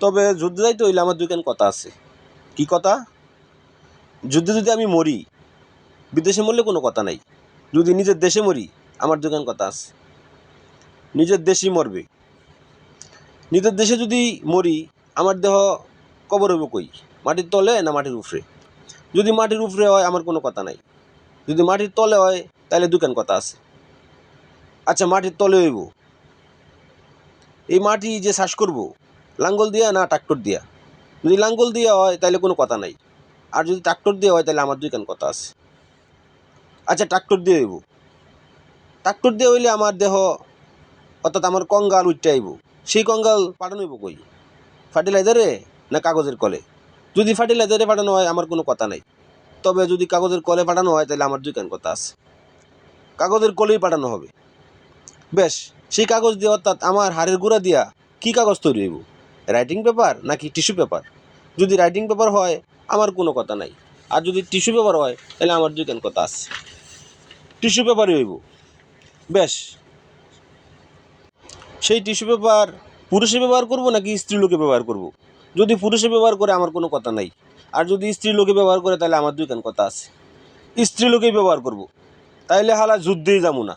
তবে যুদ্ধে যাইতে হইলে আমার দুইখান কথা আছে। কি কথা? যুদ্ধে যদি আমি মরি, বিদেশে মরলে কোনো কথা নাই। যদি নিজের দেশে মরি, আমার দুইখান কথা আছে। নিজের দেশই মরবে। নিজের দেশে যদি মরি, আমার দেহ কবর হইব কই? মাটির তলে না মাটির উপরে? যদি মাটির উপরে হয় আমার কোনো কথা নাই। যদি মাটির তলে হয় তাহলে দুইখান কথা আছে। আচ্ছা, মাটির তলে হইব, এই মাটি যে চাষ করব, লাঙ্গল দিয়া না ট্রাক্টর দিয়া? যদি লাঙ্গল দিয়া হয় তাহলে কোনো কথা নাই। আর যদি ট্রাক্টর দিয়ে হয় তাহলে আমার দুইখান কথা আছে। আচ্ছা, ট্রাক্টর দিয়ে হইব। ট্রাক্টর দিয়ে হইলে আমার দেহ, অর্থাৎ আমার কঙ্গাল উঠতে আইব। সেই কঙ্গাল পাঠানো হইব কই? ফার্টিলাইজারে না কাগজের কলে? যদি ফার্টিলাইজারে পাঠানো হয় আমার কোনো কথা নাই। তবে যদি কাগজের কলে পাঠানো হয় তাহলে আমার দুইখান কথা আছে। কাগজের কলেই পাঠানো হবে। বেশ, সেই কাগজ দিয়ে, অর্থাৎ আমার হাড়ের গুঁড়া দিয়া কি কাগজ তৈরি হইব? রাইটিং পেপার নাকি টিস্যু পেপার? যদি রাইটিং পেপার হয় আমার কোনো কথা নাই। আর যদি টিস্যু পেপার হয় তাহলে আমার দুইখান কথা আছে। টিস্যু পেপারই হইব। বেশ, সেই টিস্যু পেপার পুরুষে ব্যবহার করব নাকি স্ত্রী লোকে ব্যবহার করব? যদি পুরুষে ব্যবহার করে আমার কোনো কথা নাই। আর যদি স্ত্রী লোকে ব্যবহার করে তাহলে আমার দুইখান কথা আছে। স্ত্রী লোকেই ব্যবহার করব। তাইলে হালা যুদ্ধেই যাবো না।